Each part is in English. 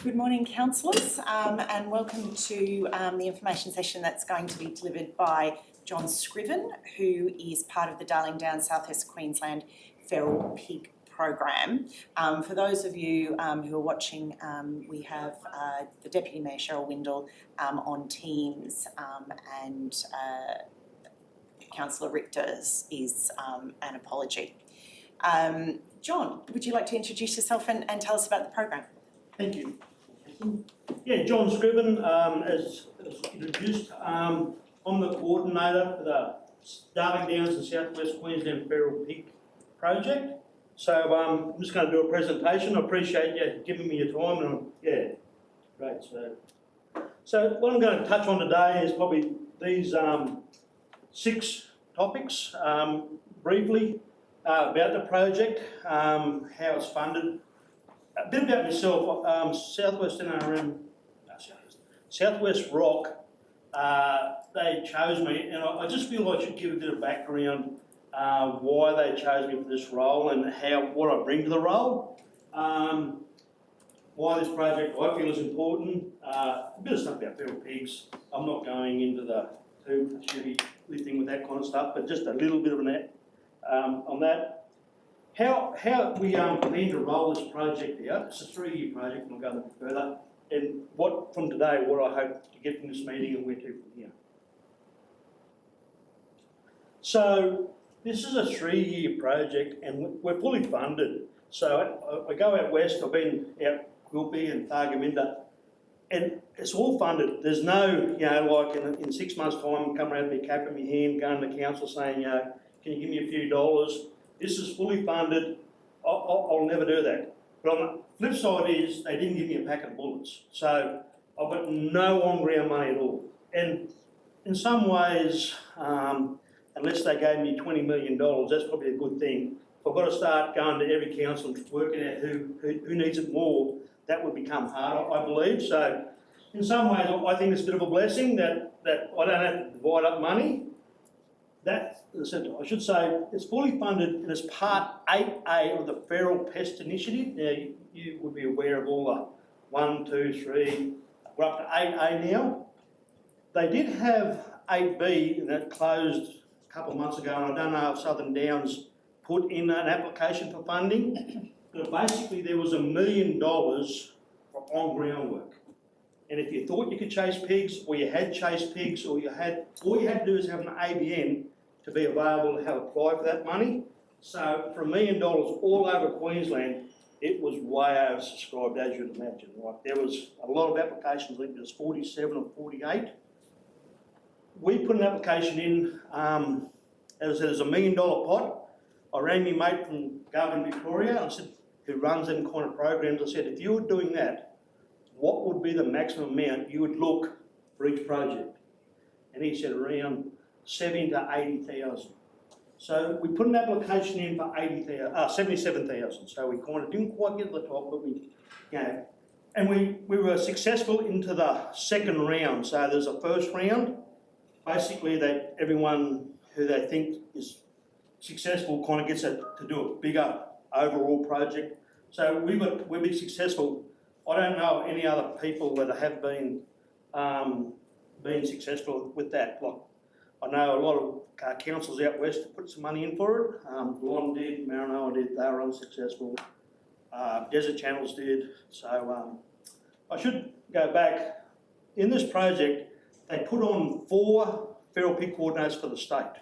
Good morning, councillors, and welcome to the information session that's going to be delivered by John Scriven, who is part of the Darling Downs South West Queensland Feral Pig Program. For those of you who are watching, we have the Deputy Mayor Cheryl Windle on Teams, and Councillor Richter is an apology. John, would you like to introduce yourself and tell us about the program? Thank you. Yeah, John Scriven, as introduced, I'm the coordinator for the Darling Downs and South West Queensland Feral Pig Project. So I'm just going to do a presentation. I appreciate you giving me your time, and yeah, great. So what I'm going to touch on today is probably these 6 topics briefly about the project, how it's funded. A bit about myself. Southwest Rock, they chose me, and I just feel I should give a bit of background why they chose me for this role and what I bring to the role. Why this project I feel is important. A bit of stuff about feral pigs. I'm not going into the too heavy lifting with that kind of stuff, but just a little bit of an on that. How we plan to roll this project out. It's a 3-year project, and I'll go a bit further. And from today, what I hope to get from this meeting and where to from here. So this is a 3-year project, and we're fully funded. So I go out west. I've been out Quilpie and Thargomindah, and it's all funded. There's no, like in 6 months' time, come around with me, cap in my hand, going to the council saying, can you give me a few dollars? This is fully funded. I'll never do that. But on the flip side is they didn't give me a packet of bullets. So I've got no on-ground money at all. And in some ways, unless they gave me $20 million, that's probably a good thing. If I've got to start going to every council and working out who needs it more, that would become harder, I believe. So in some ways, I think it's a bit of a blessing that I don't have to divide up money. I should say it's fully funded, and it's part 8A of the Feral Pest Initiative. Now, you would be aware of all the 1, 2, 3, we're up to 8A now. They did have 8B, and that closed a couple of months ago, and I don't know if Southern Downs put in an application for funding, but basically there was $1 million for on-ground work. And if you thought you could chase pigs, or you had chased pigs, or all you had to do is have an ABN to be available to have applied for that money. So for $1 million all over Queensland, it was way oversubscribed, as you'd imagine. Right? There was a lot of applications. I think there was 47 or 48. We put an application in, as I said, there's $1 million pot. I rang my mate from Govan, Victoria, and said, who runs them kind of programs. I said, if you were doing that, what would be the maximum amount you would look for each project? And he said around 70 to 80,000. So we put an application in for 77,000. So we kind of didn't quite get to the top, but and we were successful into the second round. So there's a first round. Basically, everyone who they think is successful kind of gets to do a bigger overall project. So we've been successful. I don't know any other people that have been successful with that. Like, I know a lot of councils out west have put some money in for it. Blonde did, Maranoa did, they were unsuccessful. Desert Channels did. So I should go back. In this project, they put on 4 feral pig coordinators for the state.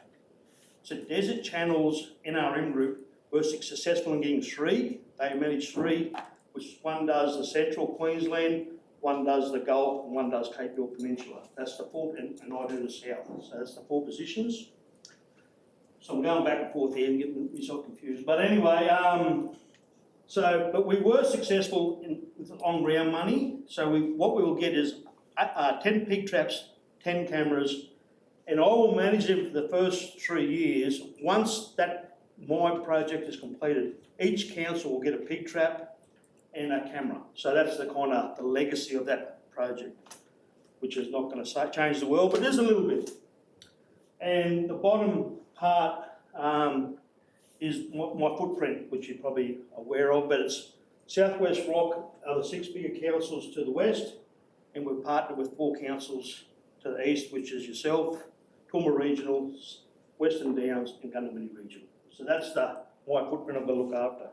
So Desert Channels NRM group were successful in getting 3. They managed 3, which one does the central Queensland, one does the Gulf, and one does Cape York Peninsula. That's the 4, and I do the south. So that's the 4 positions. So I'm going back and forth here and getting myself confused. But anyway, but we were successful with on-ground money. So what we will get is 10 pig traps, 10 cameras, and I will manage them for the first 3 years. Once my project is completed, each council will get a pig trap and a camera. So that's the kind of the legacy of that project, which is not going to change the world, but it is a little bit. And the bottom part is my footprint, which you're probably aware of, but it's Southwest Rock are the 6 bigger councils to the west, and we've partnered with 4 councils to the east, which is yourself, Toowoomba Regional, Western Downs and Gundabini Regional. So that's my footprint I'm going to look after.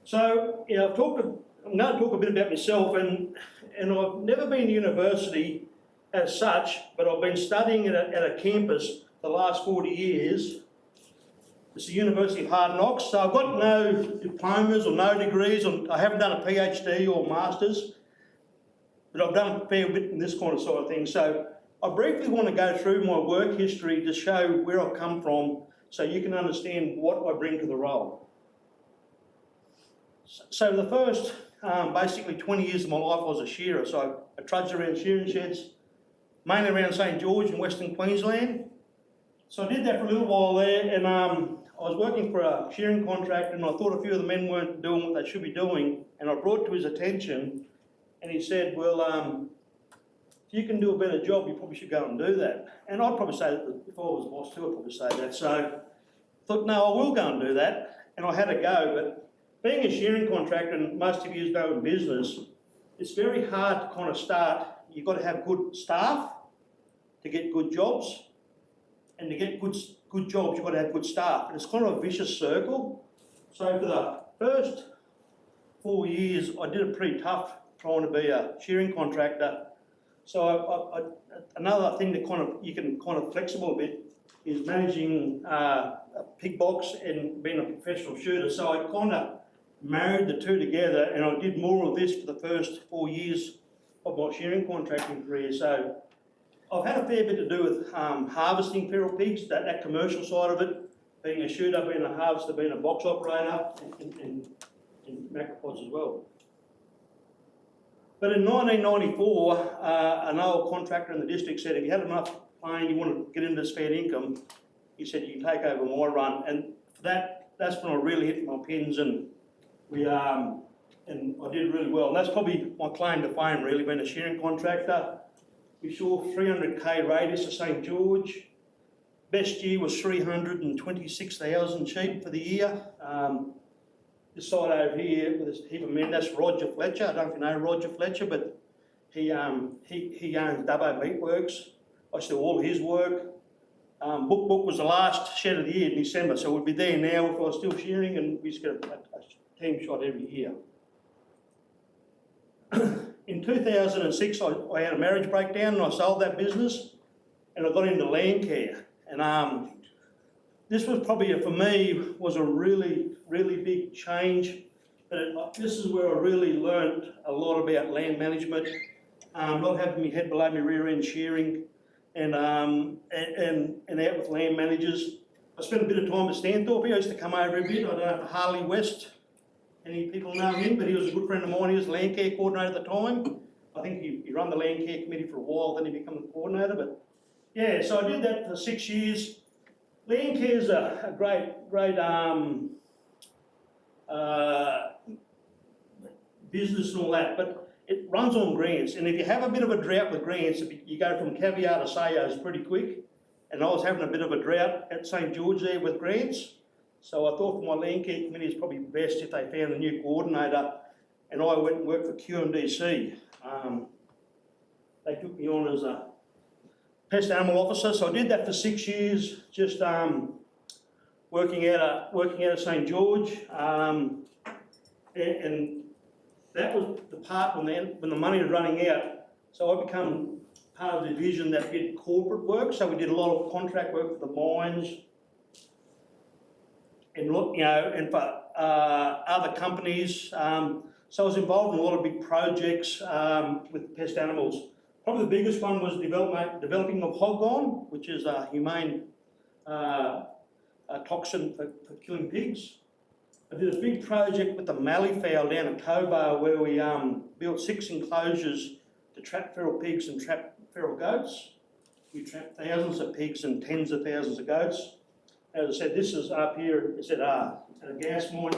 So, I'm going to talk a bit about myself, and I've never been to university as such, but I've been studying at a campus the last 40 years. It's the University of Hard Knocks, so I've got no diplomas or no degrees, I haven't done a PhD or Masters, but I've done a fair bit in this kind of sort of thing. So I briefly want to go through my work history to show where I've come from so you can understand what I bring to the role. So the first basically 20 years of my life I was a shearer, so I trudged around shearing sheds, mainly around St George in Western Queensland. So I did that for a little while there, and I was working for a shearing contractor, and I thought a few of the men weren't doing what they should be doing, and I brought it to his attention, and he said, well, if you can do a better job, you probably should go and do that. And I'd probably say that if I was a boss too, I'd probably say that. So I thought, no, I will go and do that, and I had a go. But being a shearing contractor, and most of you know in business, it's very hard to kind of start. You've got to have good staff to get good jobs, and to get good jobs, you've got to have good staff. And it's kind of a vicious circle. So for the first 4 years, I did it pretty tough trying to be a shearing contractor. So another thing that you can kind of flexible a bit is managing a pig box and being a professional shooter. So I kind of married the two together, and I did more of this for the first 4 years of my shearing contracting career. So I've had a fair bit to do with harvesting feral pigs, that commercial side of it, being a shooter, being a harvester, being a box operator, and macropods as well. But in 1994, an old contractor in the district said, if you had enough playing, you want to get into this fair income, he said, you can take over my run. And for that's when I really hit my pins, and and I did really well. And that's probably my claim to fame, really, being a shearing contractor. We saw 300k radius of St George. Best year was 326,000 sheep for the year. This side over here with this heap of men, that's Roger Fletcher. I don't know if you know Roger Fletcher, but he owns Dubbo Meatworks. I saw all his work. Book was the last shed of the year in December, so we'd be there now if I was still shearing, and we just get a team shot every year. In 2006, I had a marriage breakdown and I sold that business, and I got into land care. And this was probably, for me, was a really, really big change. But this is where I really learned a lot about land management, not having my head below my rear end shearing, and out with land managers. I spent a bit of time at Stanthorpe. I used to come over a bit. I don't know if Harley West, any people know him, but he was a good friend of mine. He was the land care coordinator at the time. I think he ran the land care committee for a while, then he became the coordinator. But yeah, so I did that for 6 years. Land care is a great business and all that, but it runs on grants. And if you have a bit of a drought with grants, you go from caviar to sayos pretty quick. And I was having a bit of a drought at St George there with grants. So I thought for my land care committee it's probably best if they found a new coordinator, and I went and worked for QMDC. They took me on as a pest animal officer, so I did that for 6 years, just working out of St George, and that was the part when the money was running out. So I became part of the division that did corporate work. So we did a lot of contract work for the mines, and for other companies. So I was involved in a lot of big projects with pest animals. Probably the biggest one was developing of hoggon, which is a humane toxin for killing pigs. I did a big project with the mallee fowl down at Cobar, where we built 6 enclosures to trap feral pigs and trap feral goats. We trapped thousands of pigs and tens of thousands of goats. As I said, this is up here, it's at a gas mine,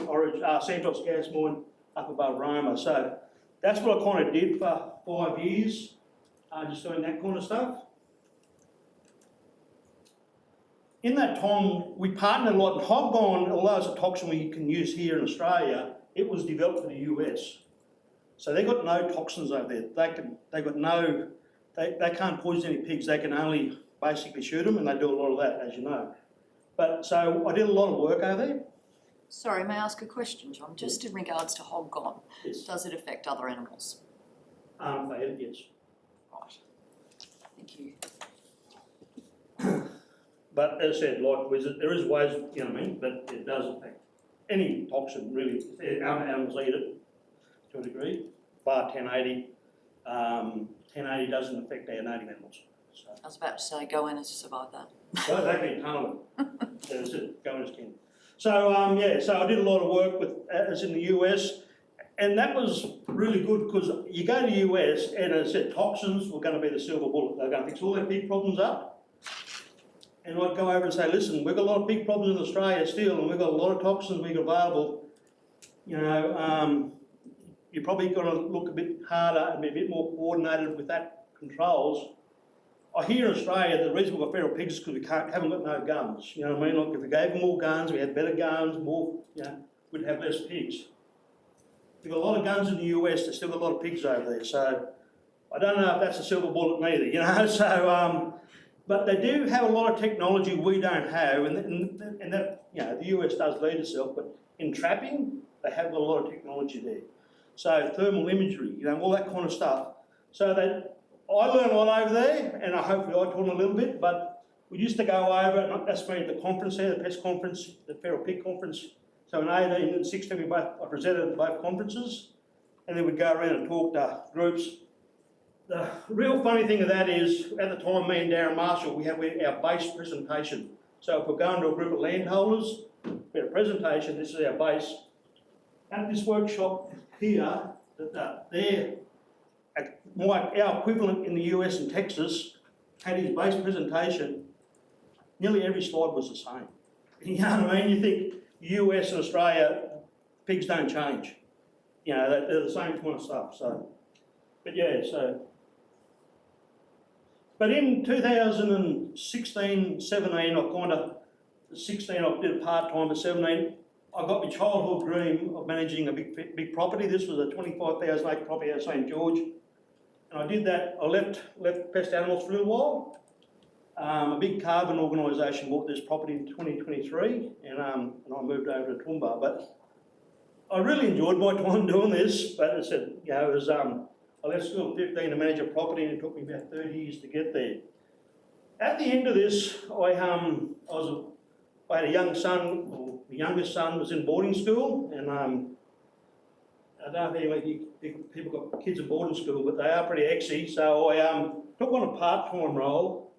Santos gas mine up above Roma. So that's what I kind of did for 5 years, just doing that kind of stuff. In that time, we partnered a lot. Hoggon, although it's a toxin we can use here in Australia, it was developed for the US. So they've got no toxins over there. They can't poison any pigs. They can only basically shoot them, and they do a lot of that, as you know. But so I did a lot of work over there. Sorry, may I ask a question, John? Just in regards to hog gone, Yes. does it affect other animals? Yes. Right. Thank you. But as I said, like there is ways, you know what I mean, but it does affect any toxin really. Animals eat it to a degree, bar 1080. 1080 doesn't affect our native animals. So, I was about to say, goannas survive that. so they can eat a ton of them. That's it, go in skin. So so I did a lot of work with as in the US, and that was really good because you go to the US and as I said, toxins were going to be the silver bullet. They're going to fix all their pig problems up. And I'd go over and say, listen, we've got a lot of pig problems in Australia still, and we've got a lot of toxins we've got available. You know, you're probably going to look a bit harder and be a bit more coordinated with that controls. I hear in Australia the reason we've got feral pigs is because we haven't got no guns. You know what I mean? Like if we gave them more guns, we had better guns, more, you know, we'd have less pigs. We've got a lot of guns in the US, there's still got a lot of pigs over there. So I don't know if that's a silver bullet neither, you know. So, but they do have a lot of technology we don't have, and that, you know, the US does lead itself, but in trapping, they have got a lot of technology there. So thermal imagery, you know, all that kind of stuff. So that I learned a lot over there, and hopefully I taught a little bit, but we used to go over, and that's been at the conference there, the pest conference, the feral pig conference. So in 18 and 16, I presented at both conferences, and then we'd go around and talk to groups. The real funny thing of that is, at the time, me and Darren Marshall, we had our base presentation. So if we're going to a group of landholders, we had a presentation, this is our base. At this workshop here, our equivalent in the US and Texas had his base presentation, nearly every slide was the same. You know what I mean? You think US and Australia, pigs don't change. You know, they're the same kind of stuff, so. But yeah, so. But in 2016, 17, I kind of, 16 I did a part-time, but 17, I got my childhood dream of managing a big property. This was a 25,000 acre property at St George. And I did that. I left pest animals for a little while. A big carbon organisation bought this property in 2023, and I moved over to Toowoomba. But I really enjoyed my time doing this. But as I said, you know, it was, I left school at 15 to manage a property, and it took me about 30 years to get there. At the end of this, I had a young son, or the youngest son was in boarding school, and I don't think people got kids in boarding school, but they are pretty exy. So I took on a part-time role,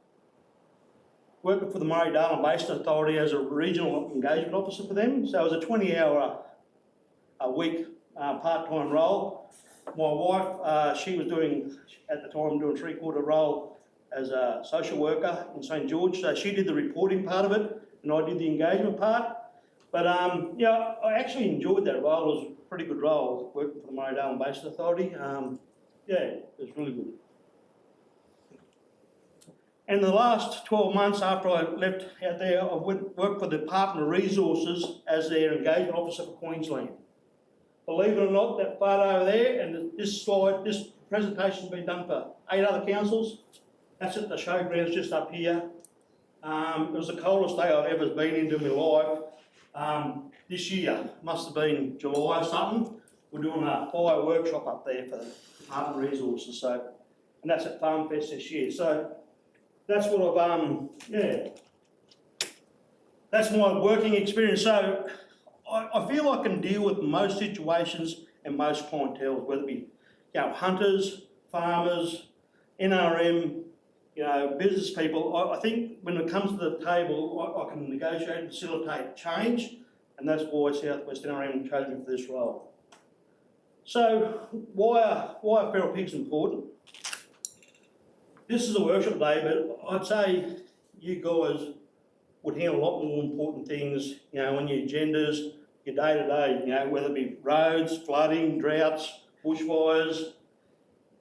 working for the Murray-Darling Basin Authority as a regional engagement officer for them. So it was a 20-hour a week part-time role. My wife, she was doing, at the time, doing three-quarter role as a social worker in St George. So she did the reporting part of it, and I did the engagement part. But yeah, I actually enjoyed that role. It was a pretty good role, working for the Murray-Darling Basin Authority. Yeah, it was really good. And the last 12 months after I left out there, I worked for the Department of Resources as their engagement officer for Queensland. Believe it or not, that photo over there, and this slide, this presentation's been done for 8 other councils. That's at the showgrounds just up here. It was the coldest day I've ever been into in my life. This year, must have been July or something, we're doing a fire workshop up there for the Department of Resources, so, and that's at Farm Fest this year. So that's what I've, yeah, that's my working experience. So I feel I can deal with most situations and most clientele, whether it be, you know, hunters, farmers, NRM, you know, business people. I think when it comes to the table, I can negotiate and facilitate change, and that's why South West NRM chose me for this role. So why are feral pigs important? This is a workshop day, but I'd say you guys would handle a lot more important things, you know, on your agendas, your day-to-day, you know, whether it be roads, flooding, droughts, bushfires.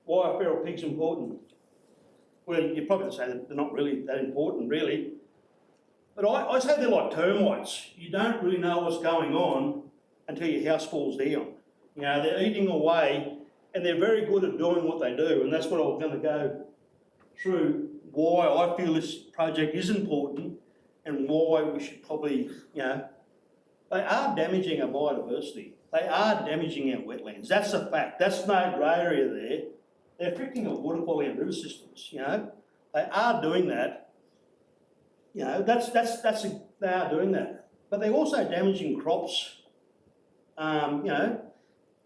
Why are feral pigs important? Well, you'd probably say that they're not really that important, really. But I say they're like termites. You don't really know what's going on until your house falls down. You know, they're eating away, and they're very good at doing what they do, and that's what I was going to go through, why I feel this project is important and why we should probably, you know, they are damaging our biodiversity. They are damaging our wetlands. That's a fact. That's no grey area there. They're affecting our water quality and river systems, you know. They are doing that. You know, they are doing that. But they're also damaging crops. You know,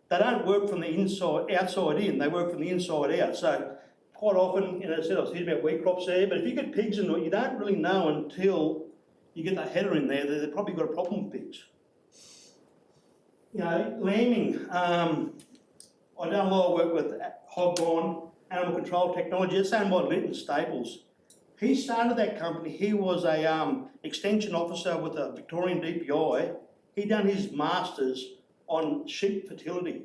they don't work from the outside in, they work from the inside out. So quite often, you know, I said I was hearing about wheat crops there, but if you get pigs in it, you don't really know until you get that header in there that they've probably got a problem with pigs. You know, lambing. I've done a lot of work with hog-on animal control technology. It's owned by Linton Staples. He started that company. He was a extension officer with the Victorian DPI. He done his masters on sheep fertility.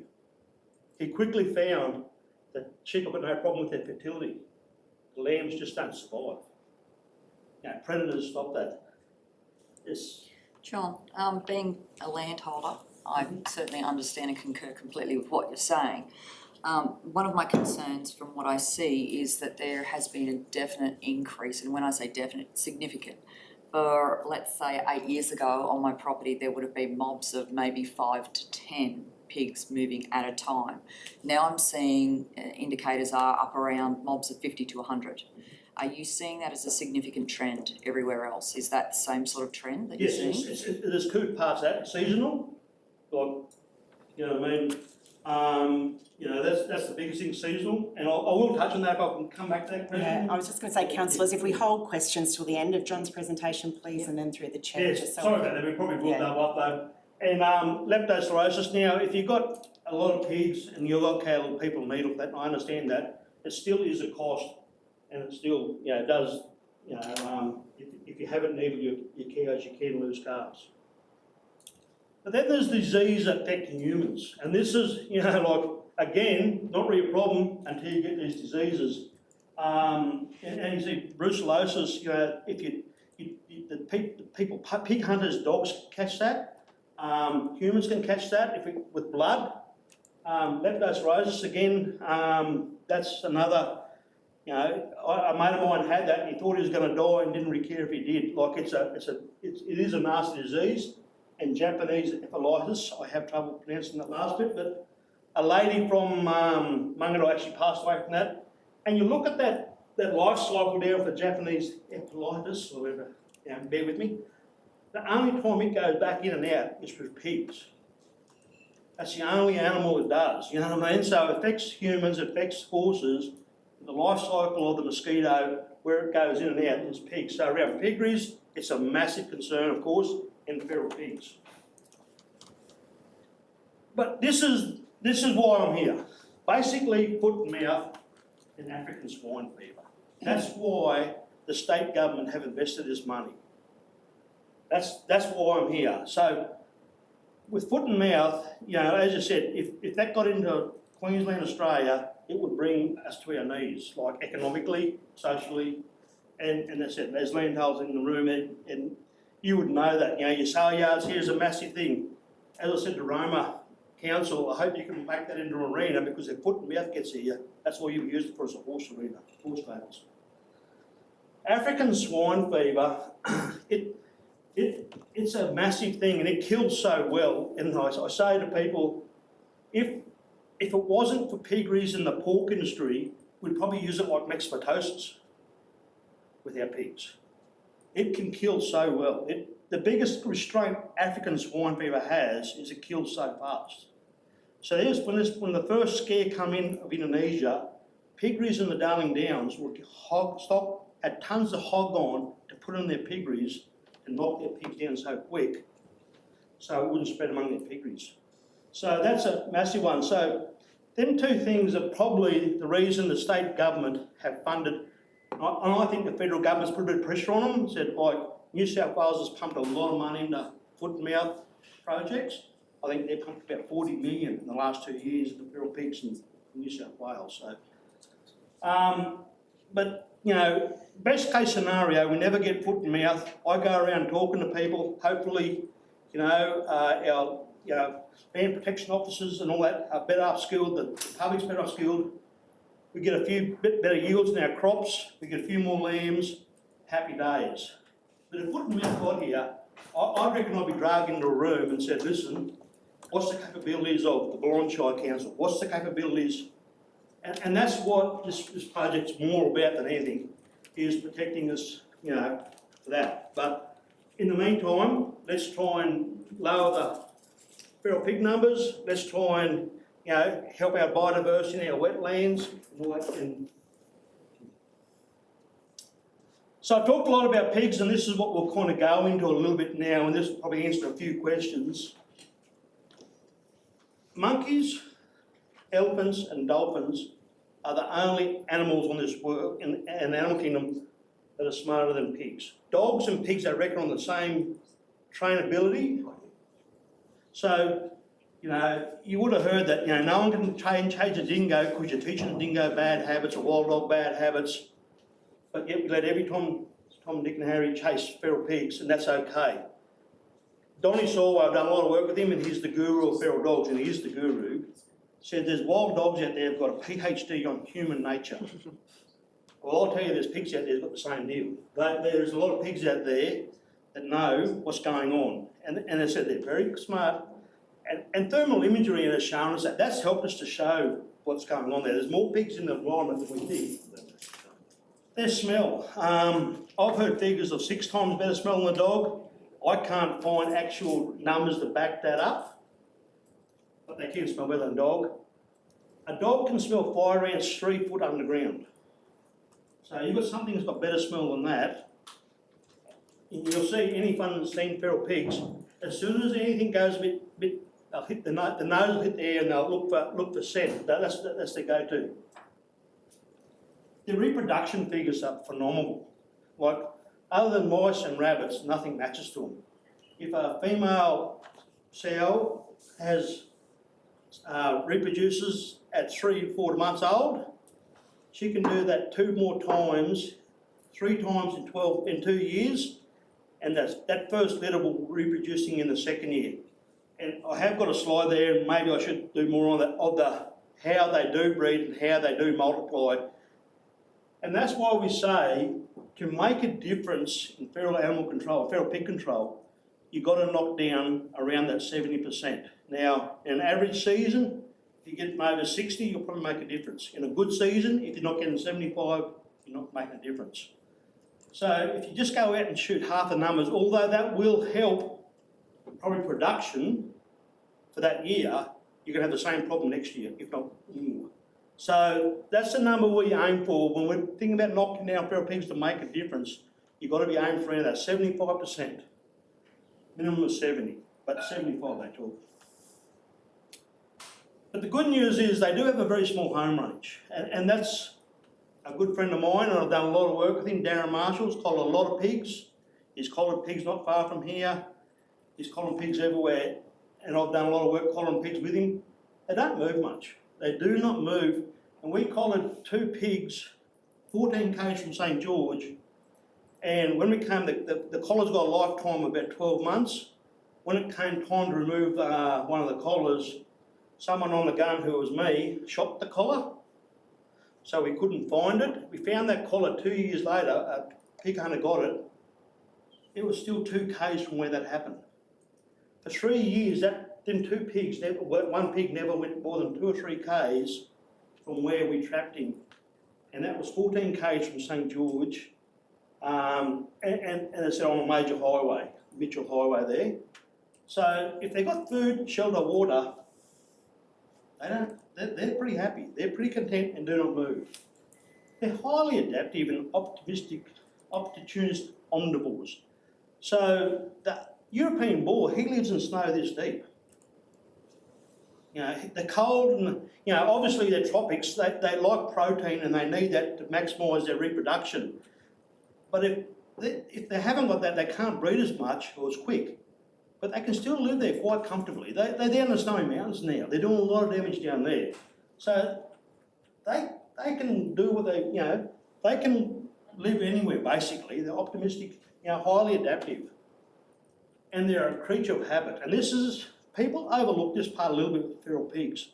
He quickly found that sheep have got no problem with their fertility. The lambs just don't survive. You know, predators stop that. Yes. John, being a landholder, I certainly understand and concur completely with what you're saying. One of my concerns from what I see is that there has been a definite increase, and when I say definite, significant. For, let's say, 8 years ago on my property, there would have been mobs of maybe 5 to 10 pigs moving at a time. Now I'm seeing indicators are up around mobs of 50 to 100. Are you seeing that as a significant trend everywhere else? Is that the same sort of trend that you're seeing? Yes, there's two parts of that. Seasonal, like, you know what I mean? You know, that's the biggest thing, seasonal. And I will touch on that if I can come back to that question. Yeah, I was just going to say, councillors, if we hold questions till the end of John's presentation, please, and then through the chair. Yes, just so sorry about that, we probably will double up though. And leptospirosis, now, if you've got a lot of pigs and you've got cattle, people need off that, and I understand that, it still is a cost, and it still, you know, does, you know, if you haven't needed your cows, you can lose calves. But then there's disease affecting humans, and this is, you know, like, again, not really a problem until you get these diseases. And you see brucellosis, you know, if pig hunters, dogs catch that. Humans can catch that with blood. Leptospirosis, again, that's another, you know, a mate of mine had that and he thought he was going to die and didn't really care if he did. Like it is a nasty disease. And Japanese epilepticus, I have trouble pronouncing that last bit, but a lady from Mangaro actually passed away from that. And you look at that life cycle there for Japanese epilepticus, or whatever, you know, bear with me. The only time it goes back in and out is with pigs. That's the only animal it does, you know what I mean? So it affects humans, it affects horses. The life cycle of the mosquito, where it goes in and out, is pigs. So around piggeries, it's a massive concern, of course, and feral pigs. But this is why I'm here. Basically, foot and mouth and African swine fever. That's why the state government have invested this money. That's why I'm here. So with foot and mouth, you know, as I said, if that got into Queensland, Australia, it would bring us to our knees, like economically, socially, and that's it. There's landholders in the room, and you would know that. You know, your sale yards here is a massive thing. As I said to Roma Council, I hope you can make that into an arena, because if foot and mouth gets here, that's all you use it for, as a horse arena, horse stables. African swine fever, it's a massive thing, and it kills so well. And I say to people, if it wasn't for piggeries in the pork industry, we'd probably use it like myxomatosis with our pigs. It can kill so well. The biggest restraint African swine fever has is it kills so fast. So when the first scare come in of Indonesia, piggeries in the Darling Downs would had tons of hog on to put in their piggeries and knock their pigs down so quick, so it wouldn't spread among their piggeries. So that's a massive one. So them two things are probably the reason the state government have funded, and I think the federal government's put a bit of pressure on them, said like New South Wales has pumped a lot of money into foot and mouth projects. I think they've pumped about 40 million in the last 2 years into feral pigs in New South Wales. So, but you know, best case scenario, we never get foot and mouth. I go around talking to people. Hopefully, our land protection officers and all that are better upskilled, the public's better upskilled. We get a few bit better yields in our crops, we get a few more lambs, happy days. But if putting Mount God here, I reckon I'd be dragged into a room and said, listen, what's the capabilities of the Blind Shire Council? What's the capabilities? And that's what this project's more about than anything, is protecting us, for that. But in the meantime, let's try and lower the feral pig numbers. Let's try and, help our biodiversity in our wetlands and all that. So I've talked a lot about pigs, and this is what we'll kind of go into a little bit now, and this will probably answer a few questions. Monkeys, elephants and dolphins are the only animals on this world, in an animal kingdom, that are smarter than pigs. Dogs and pigs, I reckon, on the same trainability. So, you would have heard that, no one can change a dingo because you're teaching a dingo bad habits or wild dog bad habits, but yet we let every Tom, Dick and Harry chase feral pigs, and that's okay. Donnie Saw, I've done a lot of work with him, and he's the guru of feral dogs, and he is the guru. Said there's wild dogs out there who've got a PhD on human nature. Well, I'll tell you, there's pigs out there who've got the same deal. There's a lot of pigs out there that know what's going on. And they said they're very smart. And thermal imagery has shown us that. That's helped us to show what's going on there. There's more pigs in the environment than we think. Their smell. I've heard figures of 6 times better smell than a dog. I can't find actual numbers to back that up, but they can smell better than a dog. A dog can smell fire ants 3 foot underground. So you've got something that's got better smell than that. And you'll see any fun that's seen feral pigs, as soon as anything goes a bit they'll hit the nose will hit the air and they'll look for scent. That's their go-to. Their reproduction figures are phenomenal. Like, other than mice and rabbits, nothing matches to them. If a female sow reproduces at 3 or 4 months old, she can do that 2 more times, 3 times in 2 years, and that first litter will be reproducing in the 2nd year. And I have got a slide there, and maybe I should do more on that, of how they do breed and how they do multiply. And that's why we say, to make a difference in feral animal control, feral pig control, you've got to knock down around that 70%. Now, in an average season, if you get over 60, you'll probably make a difference. In a good season, if you're not getting 75, you're not making a difference. So if you just go out and shoot half the numbers, although that will help probably production for that year, you're going to have the same problem next year, if not more. So that's the number we aim for. When we're thinking about knocking down feral pigs to make a difference, you've got to be aiming for around that 75%. Minimum of 70, but 75 they talk. But the good news is they do have a very small home range, and that's a good friend of mine, and I've done a lot of work with him, Darren Marshall's collared a lot of pigs. He's collared pigs not far from here. He's collared pigs everywhere, and I've done a lot of work collaring pigs with him. They don't move much. They do not move, and we collared 2 pigs 14 k's from St George, and when we came, the collar's got a lifetime of about 12 months. When it came time to remove one of the collars, someone on the gun, who was me, shot the collar, so we couldn't find it. We found that collar 2 years later. A pig hunter got it. It was still 2 k's from where that happened. For 3 years, them 2 pigs, one pig never went more than 2 or 3 k's from where we trapped him, and that was 14 k's from St George, and it's on a major highway, Mitchell Highway there. So if they've got food, shelter, water, they're pretty happy. They're pretty content and do not move. They're highly adaptive and opportunist omnivores. So the European boar, he lives in snow this deep. The cold and, obviously they're tropics, they like protein and they need that to maximise their reproduction. But if they haven't got that, they can't breed as much or as quick. But they can still live there quite comfortably. They're down in the Snowy Mountains now. They're doing a lot of damage down there. So they can do what they can live anywhere basically. They're optimistic, highly adaptive. and they're a creature of habit. And this is, people overlook this part a little bit with feral pigs.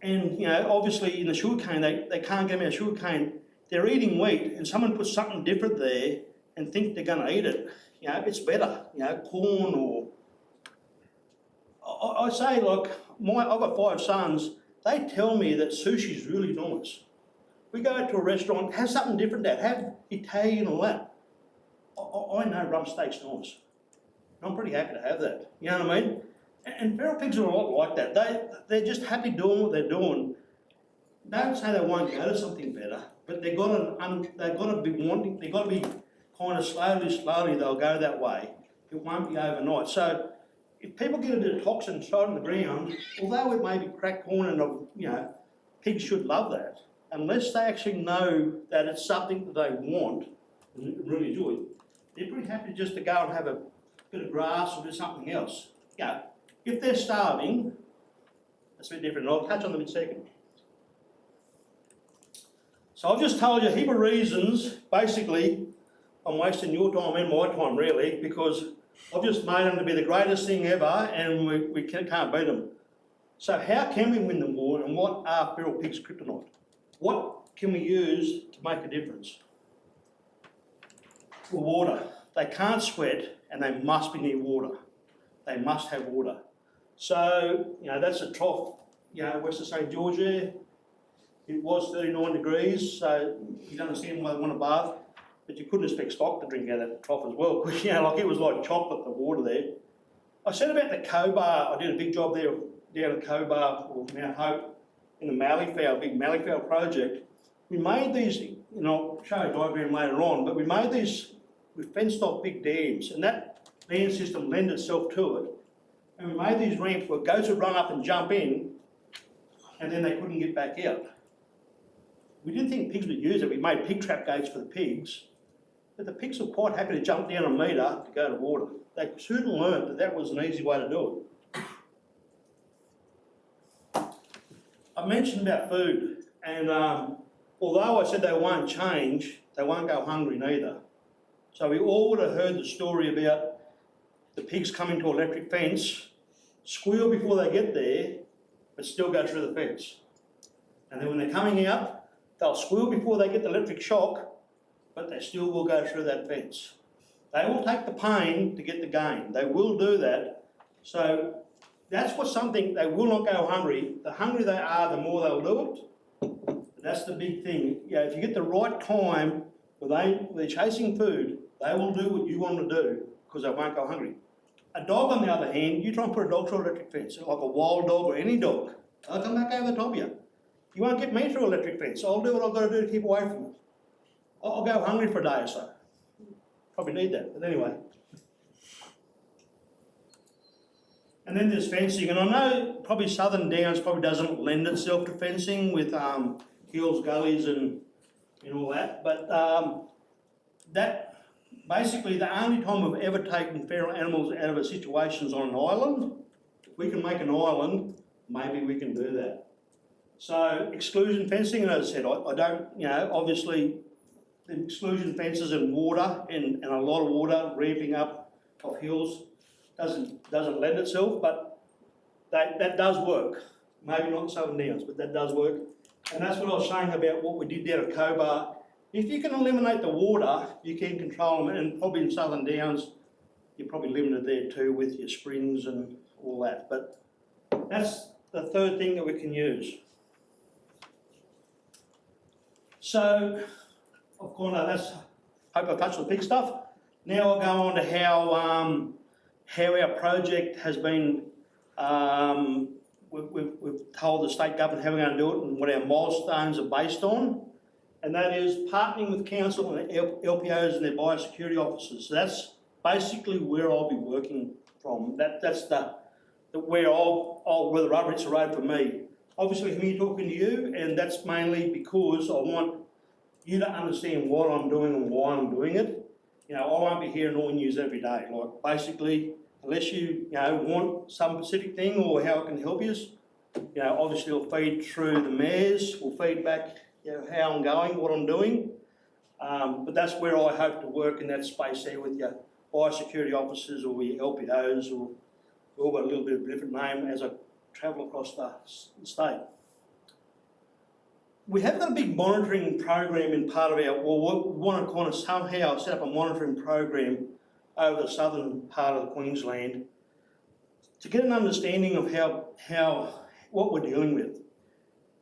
And, you know, obviously in the sugarcane, they can't get them out of sugarcane. They're eating wheat, and someone puts something different there and think they're going to eat it. You know, it's better, you know, corn or... I say, like, I've got 5 sons, they tell me that sushi's really nice. We go out to a restaurant, have something different, Dad, have Italian or that. I know rump steak's nice. I'm pretty happy to have that, you know what I mean? And feral pigs are a lot like that. They're just happy doing what they're doing. Don't say they won't go to something better, but they've got to be kind of slowly they'll go that way. It won't be overnight. So if people get a bit of toxin straight on the ground, although it may be cracked corn and, you know, pigs should love that, unless they actually know that it's something that they want and really enjoy, they're pretty happy just to go and have a bit of grass or do something else. You know, if they're starving, that's a bit different, and I'll touch on them in a second. So I've just told you a heap of reasons, basically, I'm wasting your time and my time really, because I've just made them to be the greatest thing ever and we can't beat them. So how can we win the war, and what are feral pigs' kryptonite? What can we use to make a difference? Well, water. They can't sweat and they must be near water. They must have water. So, you know, that's a trough, you know, west of St George there. It was 39 degrees, so you don't understand why they want to bath. But you couldn't expect stock to drink out of that trough as well, because, you know, like it was like chocolate, the water there. I said about the Cobar, I did a big job there down at Cobar, or Mount Hope, in the Malleefowl, big Malleefowl project. We made these, you know, I'll show you a diagram later on, but we made these, we fenced off big dams, and that dam system lent itself to it. And we made these ramps where goats would run up and jump in, and then they couldn't get back out. We didn't think pigs would use it. We made pig trap gates for the pigs, but the pigs were quite happy to jump down a metre to go to water. They soon learned that that was an easy way to do it. I mentioned about food, and although I said they won't change, they won't go hungry neither. So we all would have heard the story about the pigs coming to electric fence, squeal before they get there, but still go through the fence. And then when they're coming out, they'll squeal before they get the electric shock, but they still will go through that fence. They will take the pain to get the gain. They will do that. So that's what something, they will not go hungry. The hungrier they are, the more they'll do it. That's the big thing. You know, if you get the right time where they're chasing food, they will do what you want them to do because they won't go hungry. A dog, on the other hand, you try and put a dog through an electric fence, like a wild dog or any dog, they'll come back over the top of you. You won't get me through an electric fence. I'll do what I've got to do to keep away from it. I'll go hungry for a day or so. Probably need that, but anyway. And then there's fencing, and I know probably Southern Downs probably doesn't lend itself to fencing with hills, gullies and all that, but that basically the only time we've ever taken feral animals out of a situation is on an island. If we can make an island, maybe we can do that. So exclusion fencing, and as I said, I don't, you know, obviously the exclusion fences and water and a lot of water ramping up of hills doesn't lend itself, but that does work. Maybe not in Southern Downs, but that does work. And that's what I was saying about what we did down at Cobar. If you can eliminate the water, you can control them, and probably in Southern Downs, you're probably limited there too with your springs and all that. But that's the third thing that we can use. So, I've gone over, hope I touched the pig stuff. Now I'll go on to how our project has been, we've told the state government how we're going to do it and what our milestones are based on. And that is partnering with council and LPOs and their biosecurity officers. So that's basically where I'll be working from. That's where the rubber hits the road for me. Obviously, I'm here talking to you, and that's mainly because I want you to understand what I'm doing and why I'm doing it. You know, I won't be here annoying you every day. Like, basically, unless you want some specific thing or how it can help you, obviously it'll feed through the mayors, will feed back, how I'm going, what I'm doing. But that's where I hope to work in that space there with you, biosecurity officers or your LPOs, or we all got a little bit of a different name as I travel across the state. We have got a big monitoring program in part of our, well, we want to kind of somehow set up a monitoring program over the southern part of Queensland to get an understanding of what we're dealing with.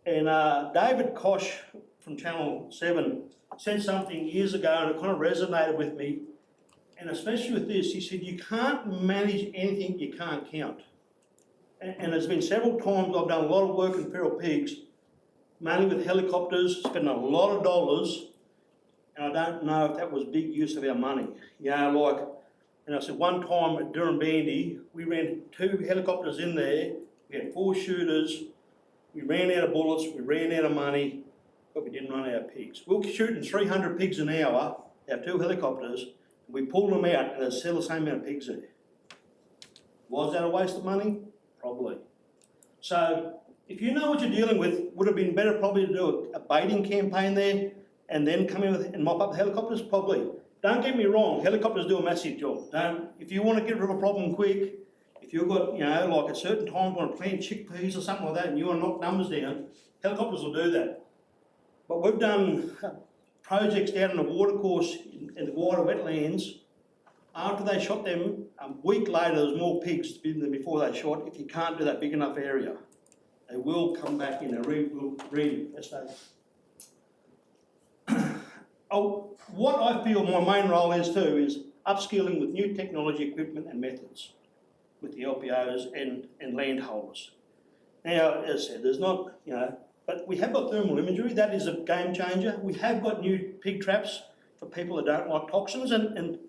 And David Koch from Channel 7 said something years ago, and it kind of resonated with me, and especially with this. He said, you can't manage anything you can't count. And there's been several times I've done a lot of work in feral pigs, mainly with helicopters, spending a lot of dollars, and I don't know if that was big use of our money. You know, like, and I said one time at Durham-Bandy, we ran 2 helicopters in there, we had 4 shooters, we ran out of bullets, we ran out of money, but we didn't run out of pigs. We were shooting 300 pigs an hour, our 2 helicopters, and we pulled them out and there's still the same amount of pigs there. Was that a waste of money? Probably. So, if you know what you're dealing with, would it have been better probably to do a baiting campaign there and then come in and mop up the helicopters? Probably. Don't get me wrong, helicopters do a massive job. If you want to get rid of a problem quick, if you've got, you know, like at certain times want to plant chickpeas or something like that and you want to knock numbers down, helicopters will do that. But we've done projects down in the watercourse in the wider wetlands. After they shot them, a week later there's more pigs than before they shot. If you can't do that big enough area, they will come back in and reinvestigate. What I feel my main role is too is upskilling with new technology, equipment and methods with the LPOs and landholders. Now, as I said, there's not, you know, but we have got thermal imagery. That is a game changer. We have got new pig traps for people that don't like toxins, and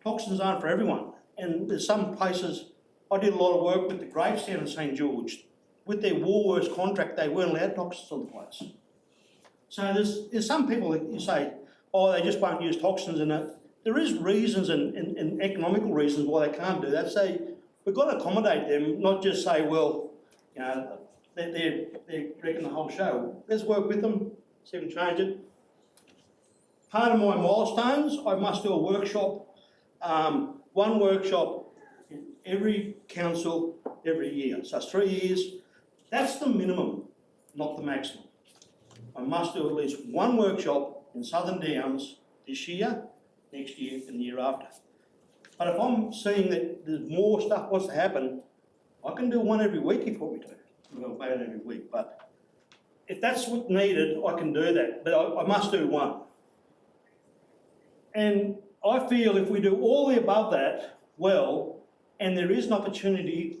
toxins aren't for everyone. And there's some places, I did a lot of work with the grapes down in St George. With their Woolworths contract, they weren't allowed toxins on the place. So there's some people that you say, oh, they just won't use toxins, and there is reasons and economical reasons why they can't do that. So we've got to accommodate them, not just say, well, you know, they're wrecking the whole show. Let's work with them, see if we can change it. Part of my milestones, I must do a workshop, one workshop in every council every year. So it's 3 years. That's the minimum, not the maximum. I must do at least one workshop in Southern Downs this year, next year and the year after. But if I'm seeing that there's more stuff wants to happen, I can do one every week if you want me to. I'm going to pay it every week, but if that's what's needed, I can do that. But I must do one. And I feel if we do all the above that well, and there is an opportunity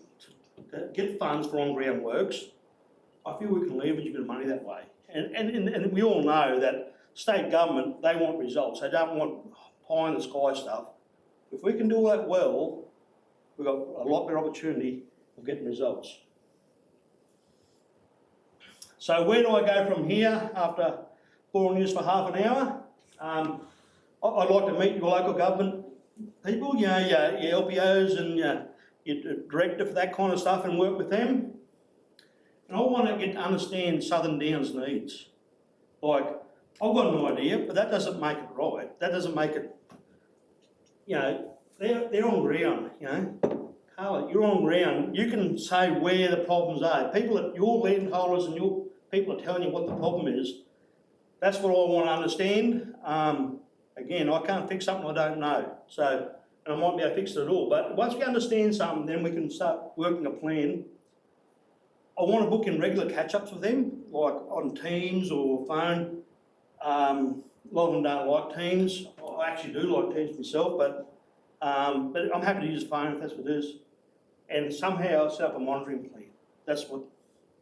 to get funds for on-ground works, I feel we can leverage a bit of money that way. And we all know that state government, they want results. They don't want pie-in-the-sky stuff. If we can do all that well, we've got a lot better opportunity of getting results. So where do I go from here after boring you for half an hour? I'd like to meet your local government people, you know, your LPOs and your director for that kind of stuff, and work with them. And I want to get to understand Southern Downs' needs. Like, I've got an idea, but that doesn't make it right. That doesn't make it, you know, they're on ground, you know. Carla, you're on ground. You can say where the problems are. People at your landholders and your people are telling you what the problem is. That's what I want to understand. Again, I can't fix something I don't know. So, and I might be able to fix it at all. But once we understand something, then we can start working a plan. I want to book in regular catch-ups with them, like on Teams or phone. A lot of them don't like Teams. I actually do like Teams myself, but I'm happy to use the phone if that's what it is. And somehow set up a monitoring plan. That's what,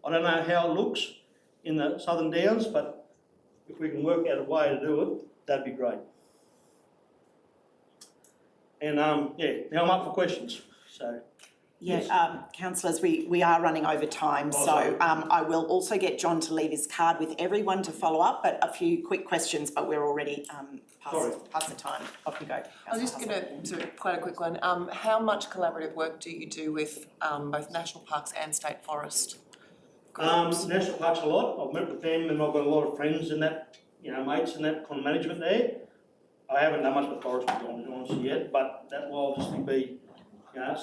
I don't know how it looks in the Southern Downs, but if we can work out a way to do it, that'd be great. And yeah, now I'm up for questions. So. Yeah, Yes. councillors, we are running over time, so I will also get John to leave his card with everyone to follow up, but a few quick questions, but we're already past the time. Off you go. I was just going to do quite a quick one. How much collaborative work do you do with both national parks and state forest groups? National Parks a lot. I've met with them and I've got a lot of friends in that, you know, mates in that kind of management there. I haven't done much with forestry, to be honest yet, but that will obviously be,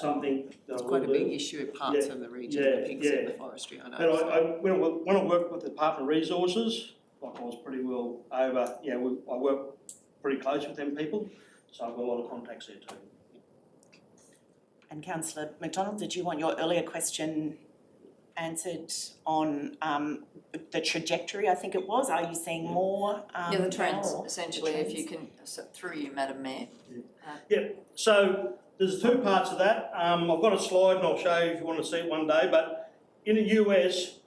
something that I It's will quite a big do. issue in parts Yeah, of the region, yeah, the pigs yeah. and the forestry, I know. And so. when I worked with the Department of Resources, like I was pretty well over, I work pretty close with them people, so I've got a lot of contacts there too. And Councillor McDonald, did you want your earlier question answered on the trajectory, I think it was? Are you seeing more? Yeah, the trends, now? essentially, The if you trends? can, so through you, Madam Mayor. So there's two parts of that. I've got a slide and I'll show you if you want to see it one day, but in the US,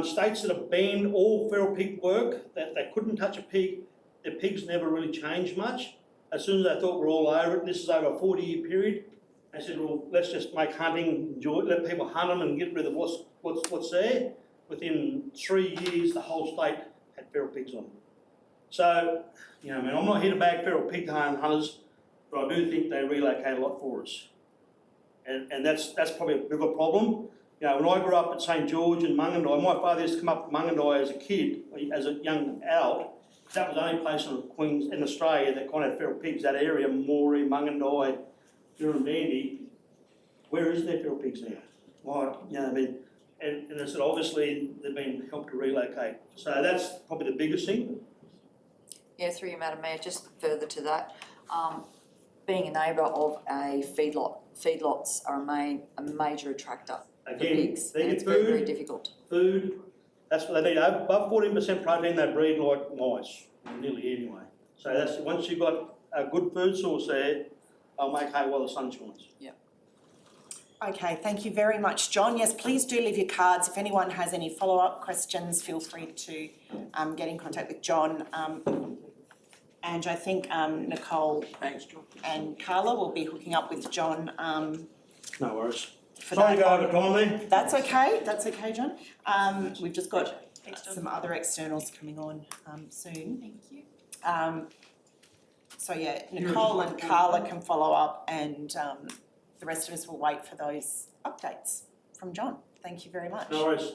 states that have banned all feral pig work, that they couldn't touch a pig, their pigs never really changed much. As soon as they thought we're all over it, this is over a 40-year period, they said, well, let's just make hunting enjoy, let people hunt them and get rid of what's there. Within 3 years, the whole state had feral pigs on them. So, I'm not here to bag feral pig hunters, but I do think they relocate a lot for us. And that's probably a bit of a problem. When I grew up at St George and Mungandai, my father used to come up to Mungandai as a kid, as a young adult. That was the only place in Australia that kind of had feral pigs, that area, Moree, Mungandai, Dandy. Where is there feral pigs now? Why, and I said, obviously, they've been helped to relocate. So that's probably the biggest thing. Yeah, through you, Madam Mayor, just further to that, being a neighbour of a feedlot, feedlots are a major attractor for Again, pigs, they and get it's very, very food. difficult. Food, that's what they need. Above 14% protein, they breed like mice, nearly anyway. So that's, once you've got a good food source there, they'll make hay while the sun shines. Okay, thank you very much, John. Yes, please do leave your cards. If anyone has any follow-up questions, feel free to get in contact with John. And I think Nicole and Carla will be hooking up with John. No worries. For Sorry to that. go over time there. That's okay, John. We've just got some other externals coming on soon. Thank you. So yeah, Nicole and Carla can follow up, and the rest of us will wait for those updates from John. Thank you very much. No worries.